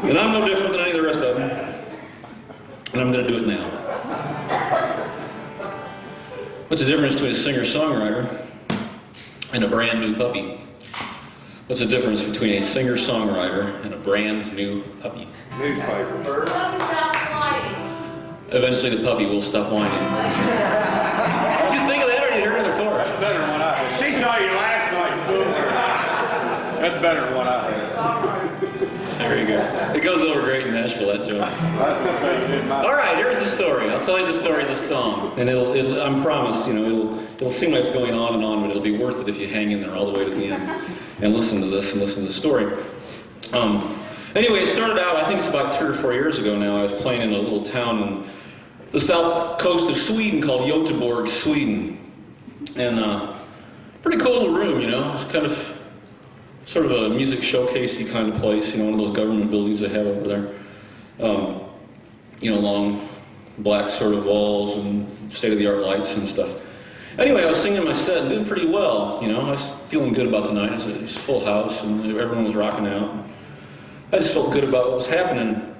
And I'm no different than any of the rest of them. And I'm going to do it now. What's the difference between a singer-songwriter and a brand new puppy? What's the difference between a singer-songwriter and a brand new puppy? Newspaper. Eventually the puppy will stop whining. Did you think of that or did you hear it before? That's better than what I had. She saw you last night, so that's better than what I had. There you go. It goes over great in Nashville, that joke. I was going to say you didn't mind. All right, here's the story. I'll tell you the story of the song. And I promise, it'll seem like it's going on, but it'll be worth it if you hang in there all the way to the end and listen to this and listen to the story. Anyway, it started out, I think it's about 3 or 4 years ago now. I was playing in a little town in the south coast of Sweden called Göteborg, Sweden. And pretty cool little room, It's kind of sort of a music showcasey kind of place, one of those government buildings they have over there. Long black sort of walls and state-of-the-art lights and stuff. Anyway, I was singing my set and doing pretty well, I was feeling good about the night. It was a full house and everyone was rocking out. I just felt good about what was happening.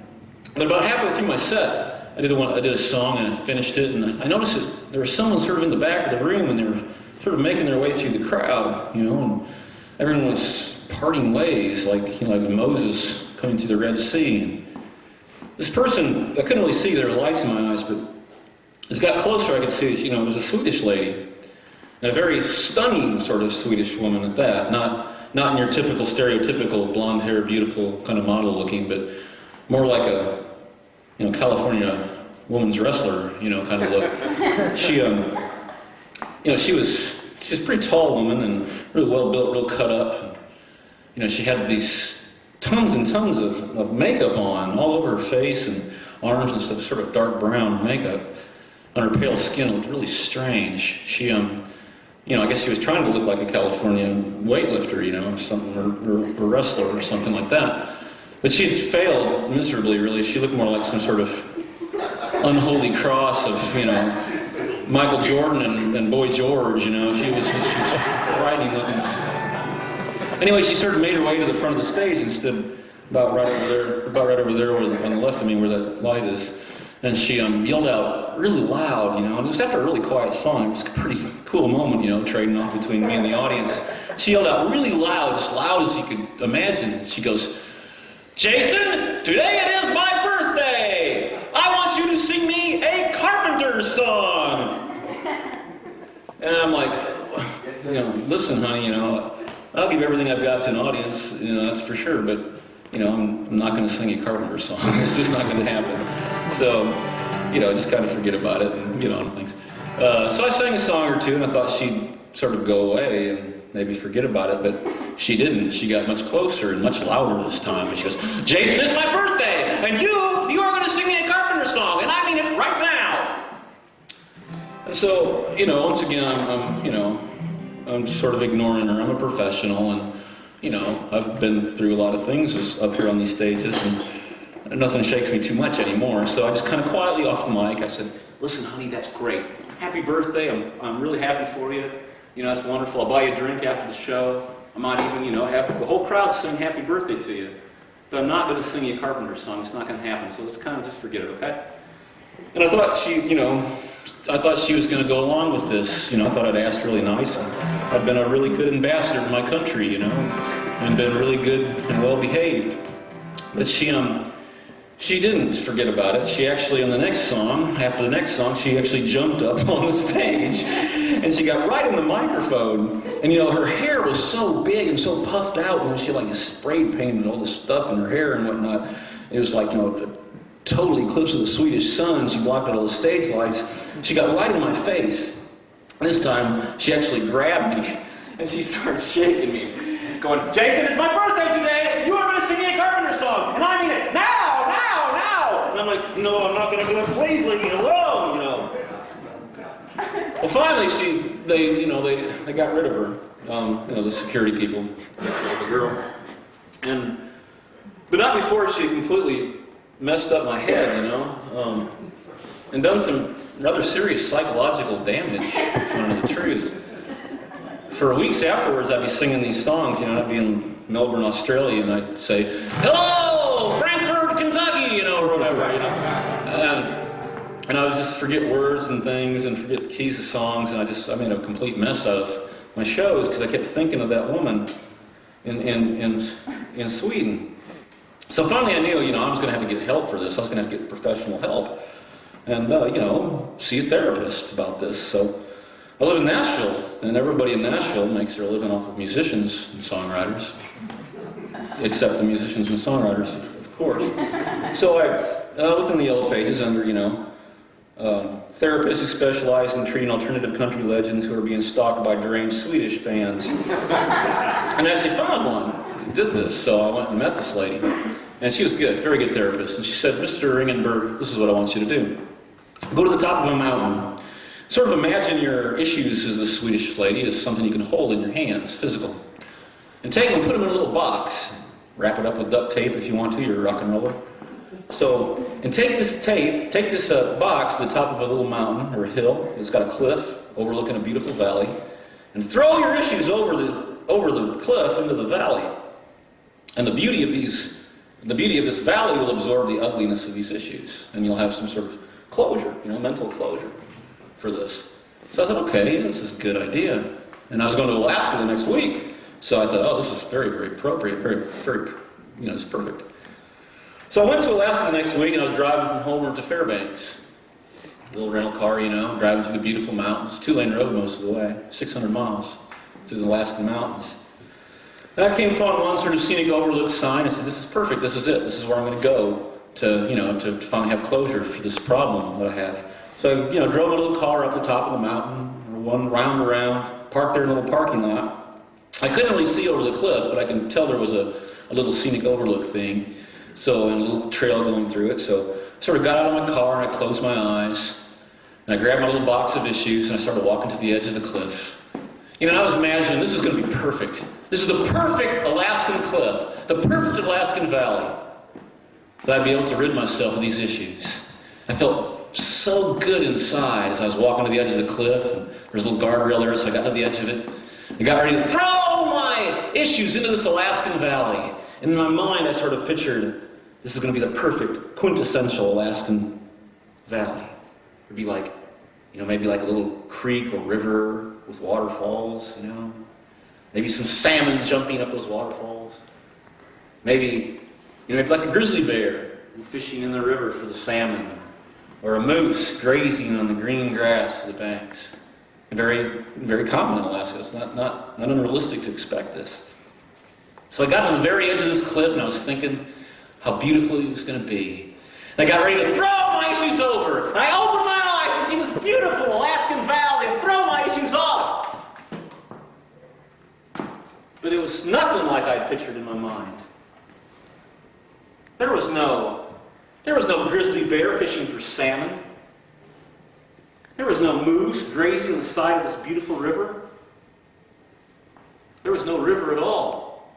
But about halfway through my set, I did a song and I finished it, and I noticed that there was someone sort of in the back of the room and they were sort of making their way through the crowd, and everyone was parting ways like Moses coming through the Red Sea. And this person, I couldn't really see, there were lights in my eyes, but as I got closer I could see, it was a Swedish lady, and a very stunning sort of Swedish woman at that, not in your typical stereotypical blonde hair, beautiful kind of model looking, but more like a California woman's wrestler, kind of look. She's a pretty tall woman and really well built, real cut up. She had these tons and tons of makeup on all over her face and arms and stuff, sort of dark brown makeup on her pale skin. It looked really strange. She, I guess she was trying to look like a California weightlifter, something, or wrestler or something like that. But she had failed miserably, really. She looked more like some sort of unholy cross of, Michael Jordan and Boy George, She was frightening looking. Anyway, she sort of made her way to the front of the stage and stood about right over there on the left of me where that light is. And she yelled out really loud, and it was after a really quiet song. It was a pretty cool moment, trading off between me and the audience. She yelled out really loud, as loud as you could imagine. She goes, "Jason, today it is my birthday! I want you to sing me a Carpenters song!" And I'm like, listen, honey, I'll give everything I've got to an audience, that's for sure, but, I'm not going to sing a Carpenters song. It's just not going to happen. So, just kind of forget about it and get on with things. So I sang a song or two, and I thought she'd sort of go away and maybe forget about it, but she didn't. She got much closer and much louder this time, and she goes, "Jason, it's my birthday, and you are going to sing me a Carpenters song, and I mean it right now." And so, once again, I'm sort of ignoring her. I'm a professional, and, I've been through a lot of things up here on these stages, and nothing shakes me too much anymore. So I just kind of quietly off the mic, I said, "Listen, honey, that's great. Happy birthday. I'm really happy for you. That's wonderful. I'll buy you a drink after the show. I might even, have the whole crowd sing happy birthday to you. But I'm not going to sing you a Carpenters song. It's not going to happen. So let's kind of just forget it, okay?" And I thought she was going to go along with this. I thought I'd asked really nice. I'd been a really good ambassador to my country, and been really good and well behaved. But she didn't forget about it. She actually, after the next song, she actually jumped up on the stage and she got right in the microphone. And her hair was so big and so puffed out, she spray painted all this stuff in her hair and whatnot. It was like, a total eclipse of the Swedish sun. She blocked out all the stage lights. She got right in my face. This time, she actually grabbed me and she started shaking me, going, "Jason, it's my birthday today. You are going to sing me a Carpenters song, and I mean it now. And I'm like, "No, I'm not going to do it. Please leave me alone, Well, finally, they got rid of her. The security people, the girl, but not before she completely messed up my head, and done some rather serious psychological damage, to know the truth. For weeks afterwards, I'd be singing these songs, I'd be in Melbourne, Australia, and I'd say, "Hello, Frankfort! And I was just forget words and things and forget the keys of songs, and I made a complete mess out of my shows because I kept thinking of that woman in Sweden. So finally I knew, I was going to have to get help for this. I was going to have to get professional help and, see a therapist about this. So I live in Nashville, and everybody in Nashville makes their living off of musicians and songwriters, except the musicians and songwriters, of course. So I looked in the Yellow Pages under, therapists who specialize in treating alternative country legends who are being stalked by deranged Swedish fans. And I actually found one who did this, so I went and met this lady. And she was good, very good therapist. And she said, Mr. Ringenberg, this is what I want you to do. Go to the top of a mountain. Sort of imagine your issues as a Swedish lady as something you can hold in your hands, physical. And take them and put them in a little box. Wrap it up with duct tape if you want to, you're a rock and roller. So, and take this box to the top of a little mountain or a hill. It's got a cliff overlooking a beautiful valley. And throw your issues over the cliff into the valley. And the beauty of this valley will absorb the ugliness of these issues. And you'll have some sort of closure, mental closure for this. So I thought, okay, this is a good idea. And I was going to Alaska the next week. So I thought, oh, this is very, very appropriate, very, very, it's perfect. So I went to Alaska the next week, and I was driving from Homer to Fairbanks. A little rental car, driving through the beautiful mountains. 2-lane road most of the way, 600 miles through the Alaskan mountains. And I came upon one sort of scenic overlook sign. I said, this is perfect, this is it. This is where I'm going to go to finally have closure for this problem that I have. So I, drove a little car up the top of the mountain, one round around, parked there in a little parking lot. I couldn't really see over the cliff, but I could tell there was a little scenic overlook thing. So, and a little trail going through it. So I sort of got out of my car and I closed my eyes. And I grabbed my little box of issues and I started walking to the edge of the cliff. And I was imagining this is going to be perfect. This is the perfect Alaskan cliff, the perfect Alaskan valley, that I'd be able to rid myself of these issues. I felt so good inside as I was walking to the edge of the cliff. And there's a little guardrail there, so I got to the edge of it. I got ready to throw my issues into this Alaskan valley. And in my mind, I sort of pictured this is going to be the perfect, quintessential Alaskan valley. It'd be like, maybe like a little creek or river with waterfalls, Maybe some salmon jumping up those waterfalls. Maybe like a grizzly bear fishing in the river for the salmon. Or a moose grazing on the green grass of the banks. Very, very common in Alaska. It's not unrealistic to expect this. So I got to the very edge of this cliff and I was thinking how beautiful it was going to be. And I got ready to throw my issues over. And I opened my eyes to see this beautiful Alaskan valley and throw my issues off. But it was nothing like I pictured in my mind. There was no grizzly bear fishing for salmon. There was no moose grazing on the side of this beautiful river. There was no river at all.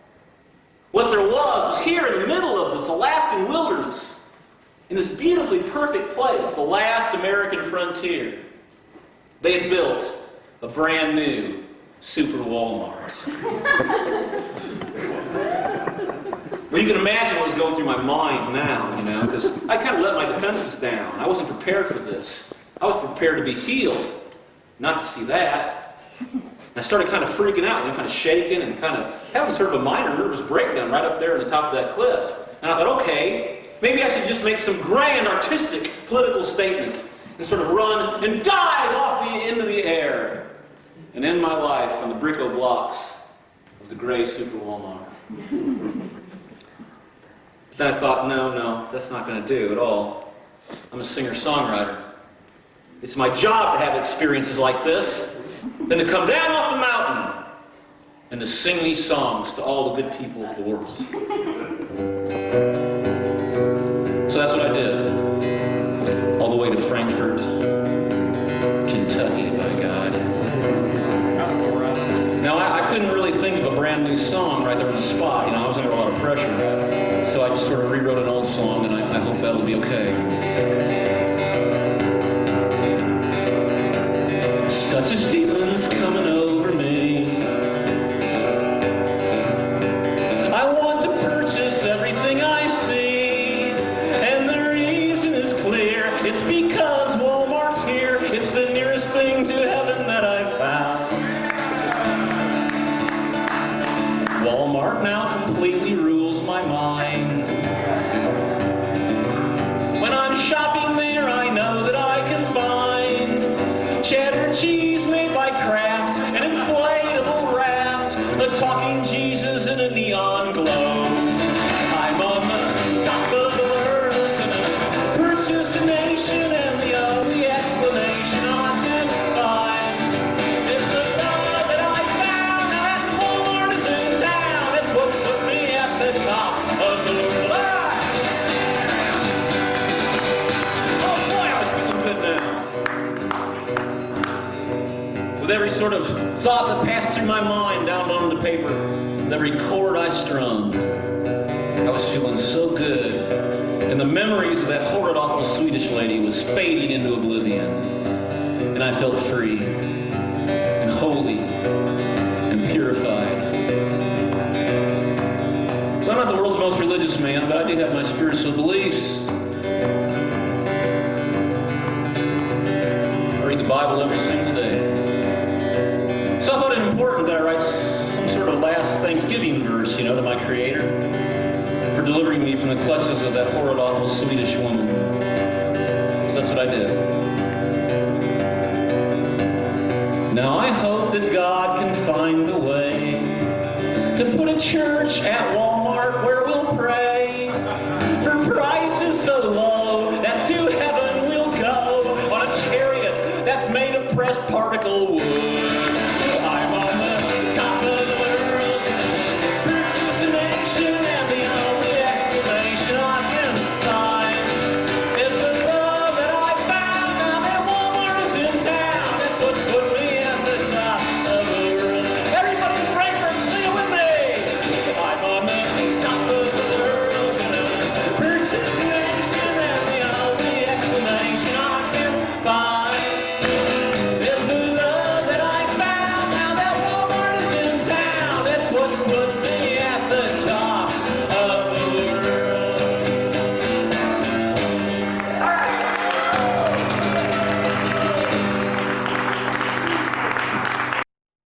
What there was here in the middle of this Alaskan wilderness, in this beautifully perfect place, the last American frontier, they had built a brand new super Walmart. Well, you can imagine what was going through my mind now, because I kind of let my defenses down. I wasn't prepared for this. I was prepared to be healed, not to see that. I started kind of freaking out, kind of shaking and kind of having sort of a minor nervous breakdown right up there on the top of that cliff. And I thought, okay, maybe I should just make some grand artistic political statement and sort of run and dive off into the air and end my life on the Brico blocks of the gray super Walmart. But then I thought, no, that's not going to do at all. I'm a singer-songwriter. It's my job to have experiences like this, then to come down off the mountain and to sing these songs to all the good people of the world. So that's what I did. All the way to Frankfort, Kentucky, by God. Now, I couldn't really think of a brand new song right there on the spot. I was under a lot of pressure. So I just sort of rewrote an old song, and I hope that'll be okay. Such a feeling's coming over me. I want to purchase everything I see, and the reason is clear. It's because with every sort of thought that passed through my mind down onto paper, with every chord I strummed. I was feeling so good, and the memories of that horrid, awful Swedish lady was fading into oblivion, and I felt free and holy and purified. So I'm not the world's most religious man, but I do have my spiritual beliefs. I read the Bible every single day. So I thought it important that I write some sort of last Thanksgiving verse, to my Creator, for delivering me from the clutches of that horrid, awful Swedish woman. So that's what I did. Now I hope that God can find the way to put a church at Walmart where we'll pray for prices so low that to heaven we'll go on a chariot that's made of pressed particle wood.